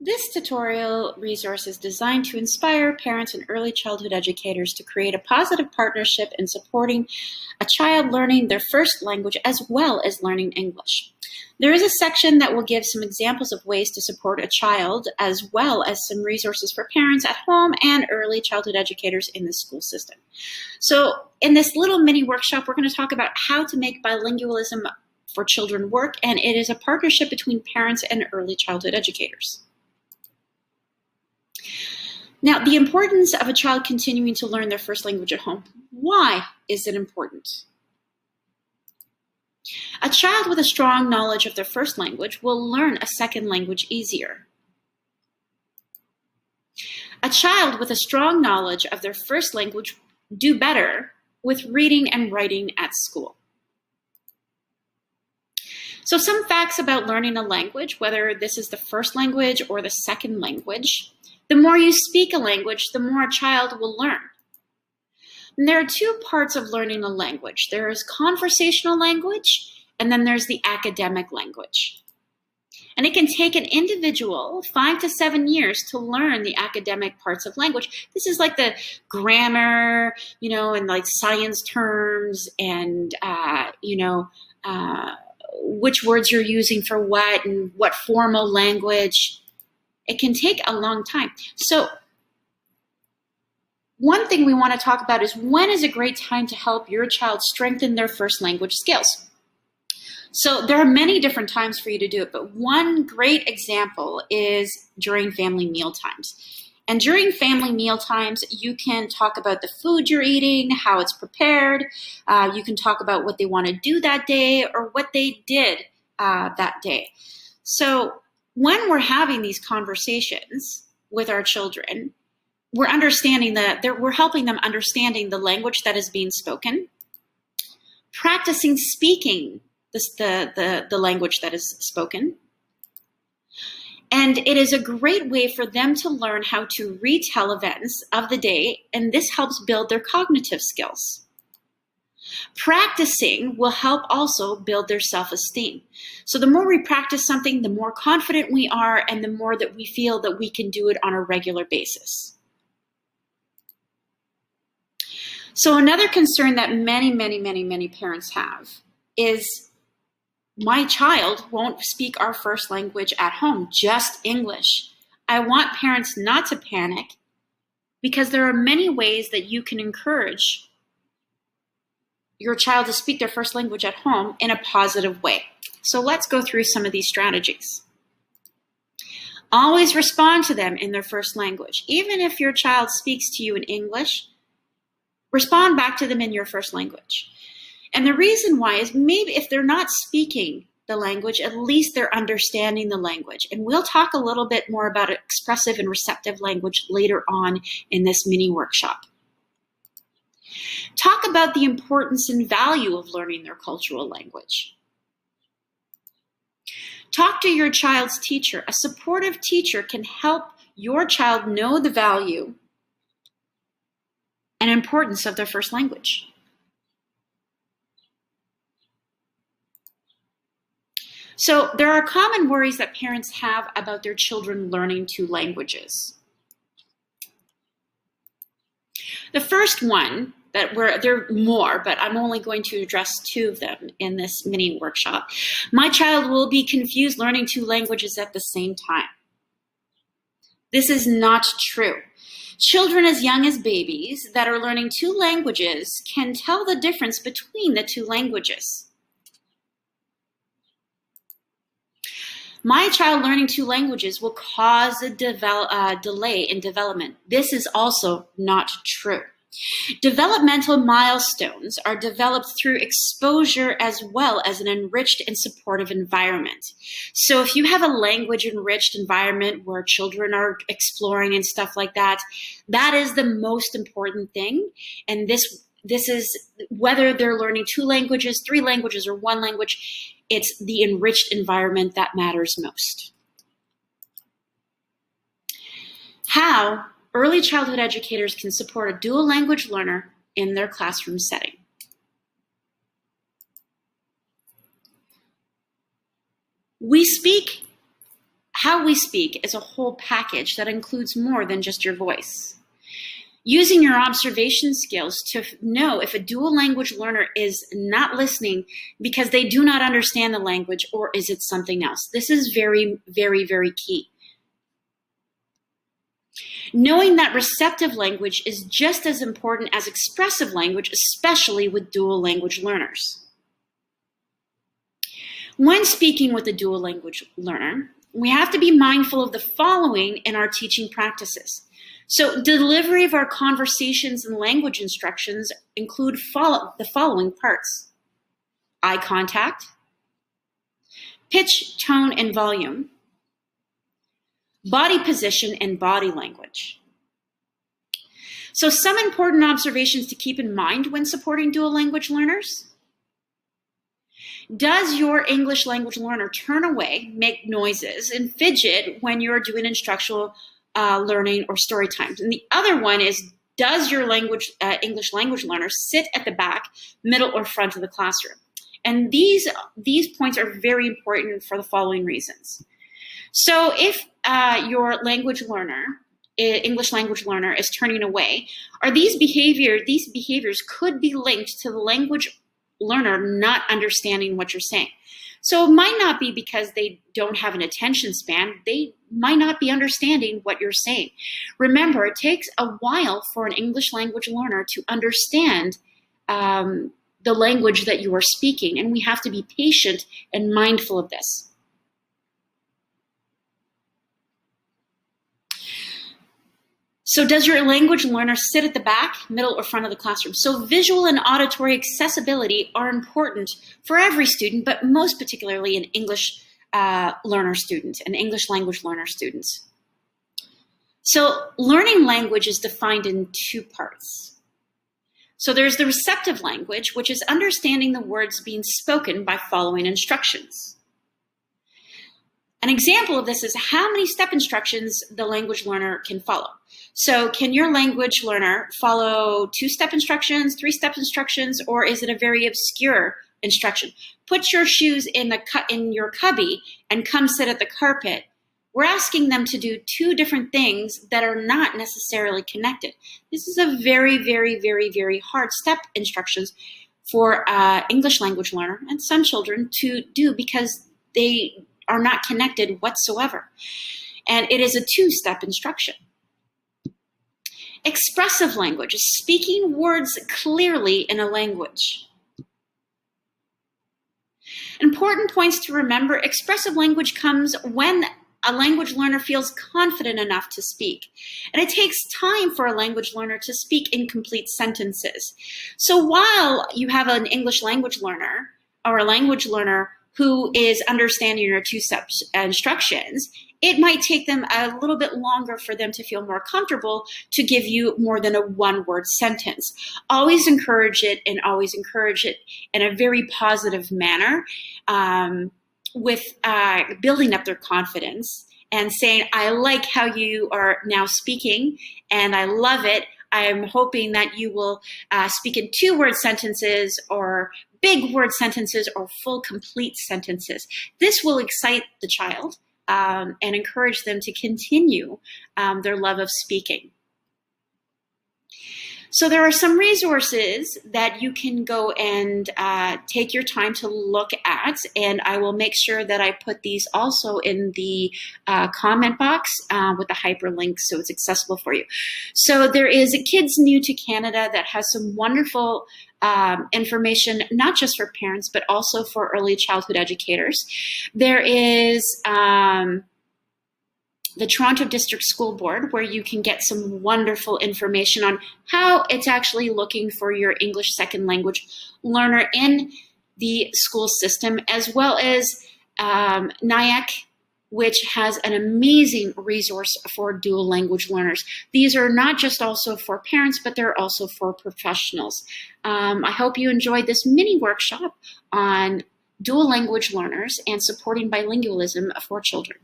This tutorial resource is designed to inspire parents and early childhood educators to create a positive partnership in supporting a child learning their first language as well as learning English. There is a section that will give some examples of ways to support a child, as well as some resources for parents at home and early childhood educators in the school system. So in this little mini workshop, we're going to talk about how to make bilingualism for children work, and it is a partnership between parents and early childhood educators. Now, the importance of a child continuing to learn their first language at home. Why is it important? A child with a strong knowledge of their first language will learn a second language easier. A child with a strong knowledge of their first language do better with reading and writing at school. So some facts about learning a language, whether this is the first language or the second language. The more you speak a language, the more a child will learn. And there are two parts of learning a language. There is conversational language, and then there's the academic language. And it can take an individual 5 to 7 years to learn the academic parts of language. This is like the grammar, and like science terms and, which words you're using for what and what formal language. It can take a long time. So one thing we want to talk about is when is a great time to help your child strengthen their first language skills. So there are many different times for you to do it, but one great example is during family meal times. And during family meal times, you can talk about the food you're eating, how it's prepared. You can talk about what they want to do that day or what they did that day. So when we're having these conversations with our children, we're understanding we're helping them understanding the language that is being spoken, practicing speaking the language that is spoken. And it is a great way for them to learn how to retell events of the day, and this helps build their cognitive skills. Practicing will help also build their self-esteem. So the more we practice something, the more confident we are, and the more that we feel that we can do it on a regular basis. So another concern that many parents have is, my child won't speak our first language at home, just English. I want parents not to panic because there are many ways that you can encourage your child to speak their first language at home in a positive way. So let's go through some of these strategies. Always respond to them in their first language. Even if your child speaks to you in English, respond back to them in your first language. And the reason why is maybe if they're not speaking the language, at least they're understanding the language. And we'll talk a little bit more about expressive and receptive language later on in this mini workshop. Talk about the importance and value of learning their cultural language. Talk to your child's teacher. A supportive teacher can help your child know the value and importance of their first language. So there are common worries that parents have about their children learning two languages. The first one, there are more, but I'm only going to address two of them in this mini workshop. My child will be confused learning two languages at the same time. This is not true. Children as young as babies that are learning two languages can tell the difference between the two languages. My child learning two languages will cause a delay in development. This is also not true. Developmental milestones are developed through exposure as well as an enriched and supportive environment. So if you have a language-enriched environment where children are exploring and stuff like that, that is the most important thing. And this is whether they're learning two languages, three languages, or one language, it's the enriched environment that matters most. How early childhood educators can support a dual language learner in their classroom setting. We speak how we speak is a whole package that includes more than just your voice. Using your observation skills to know if a dual language learner is not listening because they do not understand the language, or is it something else? This is very, very, very key. Knowing that receptive language is just as important as expressive language, especially with dual language learners. When speaking with a dual language learner, we have to be mindful of the following in our teaching practices. So delivery of our conversations and language instructions include the following parts: eye contact, pitch, tone, and volume, body position, and body language. So some important observations to keep in mind when supporting dual language learners. Does your English language learner turn away, make noises, and fidget when you're doing instructional learning or story times? And the other one is, does your English language learner sit at the back, middle, or front of the classroom? And these points are very important for the following reasons. So if your English language learner is turning away, these behaviors could be linked to the language learner not understanding what you're saying. So it might not be because they don't have an attention span. They might not be understanding what you're saying. Remember, it takes a while for an English language learner to understand the language that you are speaking, and we have to be patient and mindful of this. So does your language learner sit at the back, middle, or front of the classroom? So visual and auditory accessibility are important for every student, but most particularly an English learner student, an English language learner students. So learning language is defined in two parts. So there's the receptive language, which is understanding the words being spoken by following instructions. An example of this is how many step instructions the language learner can follow. So can your language learner follow 2-step instructions, 3-step instructions, or is it a very obscure instruction? Put your shoes in your cubby and come sit at the carpet. We're asking them to do two different things that are not necessarily connected. This is a very, very, very, very hard step instructions for English language learner and some children to do because they are not connected whatsoever. And it is a 2-step instruction. Expressive language is speaking words clearly in a language. Important points to remember: expressive language comes when a language learner feels confident enough to speak. And it takes time for a language learner to speak incomplete sentences. So while you have an English language learner or a language learner who is understanding your 2-step instructions, it might take them a little bit longer for them to feel more comfortable to give you more than a 1-word sentence. Always encourage it, and always encourage it in a very positive manner with building up their confidence and saying, I like how you are now speaking and I love it. I'm hoping that you will speak in 2-word sentences or big word sentences or full complete sentences. This will excite the child and encourage them to continue their love of speaking. So there are some resources that you can go and take your time to look at, and I will make sure that I put these also in the comment box with a hyperlink so it's accessible for you. So there is Kids New to Canada that has some wonderful information, not just for parents, but also for early childhood educators. There is the Toronto District School Board, where you can get some wonderful information on how it's actually looking for your English second language learner in the school system, as well as NIAC, which has an amazing resource for dual language learners. These are not just also for parents, but they're also for professionals. I hope you enjoyed this mini workshop on dual language learners and supporting bilingualism for children.